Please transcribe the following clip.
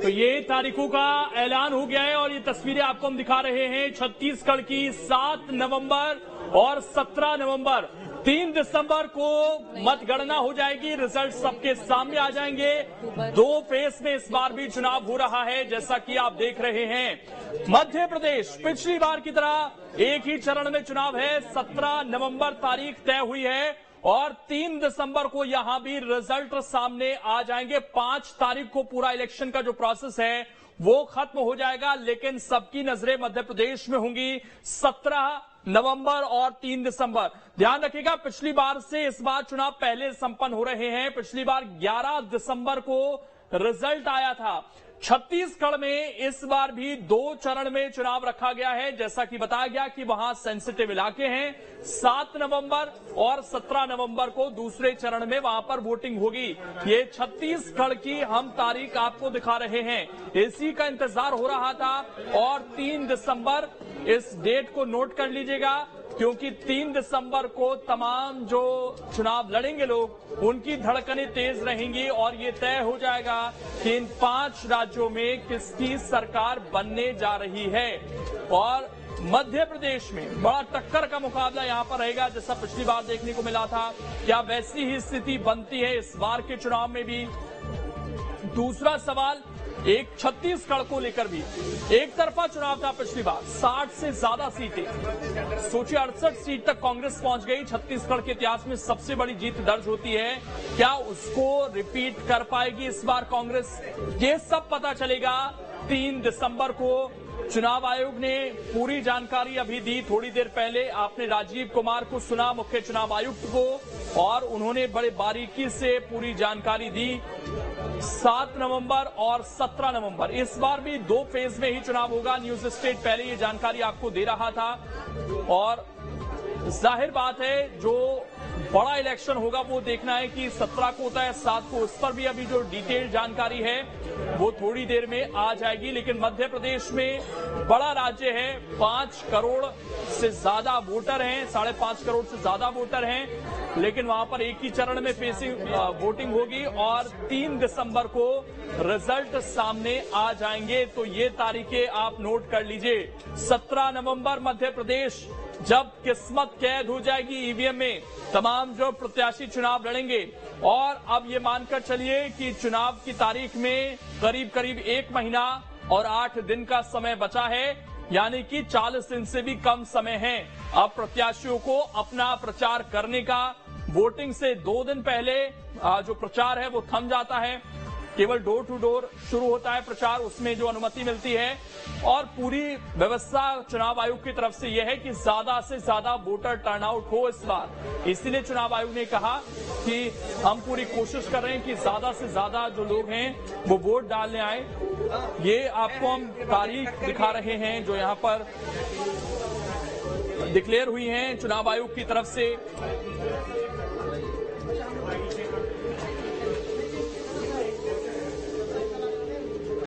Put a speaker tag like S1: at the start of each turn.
S1: तो ये तारीखों का ऐलान हो गया है और ये तस्वीरें आपको हम दिखा रहे हैं छत्तीसगढ़ की 7 नवंबर और 17 नवंबर 3 दिसंबर को मतगणना हो जाएगी। रिजल्ट सबके सामने आ जाएंगे। 2 फेज में इस बार भी चुनाव हो रहा है, जैसा कि आप देख रहे हैं। मध्य प्रदेश पिछली बार की तरह एक ही चरण में चुनाव है। 17 नवंबर तारीख तय हुई है और 3 दिसंबर को यहां भी रिजल्ट सामने आ जाएंगे। 5 तारीख को पूरा इलेक्शन का जो प्रोसेस है वो खत्म हो जाएगा, लेकिन सबकी नजरें मध्य प्रदेश में होंगी 17 नवंबर और 3 दिसंबर। ध्यान रखिएगा, पिछली बार से इस बार चुनाव पहले संपन्न हो रहे हैं। पिछली बार 11 दिसंबर को रिजल्ट आया था। छत्तीसगढ़ में इस बार भी 2 चरण में चुनाव रखा गया है, जैसा कि बताया गया कि वहां सेंसिटिव इलाके हैं। 7 नवंबर और 17 नवंबर को दूसरे चरण में वहां पर वोटिंग होगी। ये छत्तीसगढ़ की हम तारीख आपको दिखा रहे हैं, इसी का इंतजार हो रहा था। और 3 दिसंबर इस डेट को नोट कर लीजिएगा, क्योंकि 3 दिसंबर को तमाम जो चुनाव लड़ेंगे लोग, उनकी धड़कनें तेज रहेंगी और ये तय हो जाएगा कि इन 5 राज्यों में किसकी सरकार बनने जा रही है। और मध्य प्रदेश में बड़ा टक्कर का मुकाबला यहां पर रहेगा, जैसा पिछली बार देखने को मिला था। क्या वैसी ही स्थिति बनती है इस बार के चुनाव में भी? दूसरा सवाल, एक छत्तीसगढ़ को लेकर भी एक तरफा चुनाव था पिछली बार, 60 से ज्यादा सीटें, सोचिए 68 सीट तक कांग्रेस पहुंच गई। छत्तीसगढ़ के इतिहास में सबसे बड़ी जीत दर्ज होती है। क्या उसको रिपीट कर पाएगी इस बार कांग्रेस? ये सब पता चलेगा 3 दिसंबर को। चुनाव आयोग ने पूरी जानकारी अभी दी। थोड़ी देर पहले आपने राजीव कुमार को सुना, मुख्य चुनाव आयुक्त को, और उन्होंने बड़े बारीकी से पूरी जानकारी दी। 7 नवंबर और 17 नवंबर इस बार भी 2 फेज में ही चुनाव होगा। न्यूज स्टेट पहले ये जानकारी आपको दे रहा था। और जाहिर बात है, जो बड़ा इलेक्शन होगा वो देखना है कि 17 को होता है 7 को, उस पर भी अभी जो डिटेल जानकारी है वो थोड़ी देर में आ जाएगी। लेकिन मध्य प्रदेश में बड़ा राज्य है, 5 करोड़ से ज्यादा वोटर हैं, 5.5 करोड़ से ज्यादा वोटर हैं, लेकिन वहां पर एक ही चरण में वोटिंग होगी और 3 दिसंबर को रिजल्ट सामने आ जाएंगे। तो ये तारीखें आप नोट कर लीजिए। 17 नवंबर मध्य प्रदेश, जब किस्मत कैद हो जाएगी ईवीएम में, तमाम जो प्रत्याशी चुनाव लड़ेंगे। और अब ये मानकर चलिए कि चुनाव की तारीख में करीब करीब 1 महीना और 8 दिन का समय बचा है, यानी कि 40 दिन से भी कम समय है। अब प्रत्याशियों को अपना प्रचार करने का, वोटिंग से 2 दिन पहले जो प्रचार है वो थम जाता है। केवल डोर टू डोर शुरू होता है प्रचार, उसमें जो अनुमति मिलती है। और पूरी व्यवस्था चुनाव आयोग की तरफ से यह है कि ज्यादा से ज्यादा वोटर टर्नआउट हो इस बार। इसीलिए चुनाव आयोग ने कहा कि हम पूरी कोशिश कर रहे हैं कि ज्यादा से ज्यादा जो लोग हैं वो वोट डालने आए। ये आपको हम तारीख दिखा रहे हैं जो यहां पर डिक्लेयर हुई हैं चुनाव आयोग की तरफ से।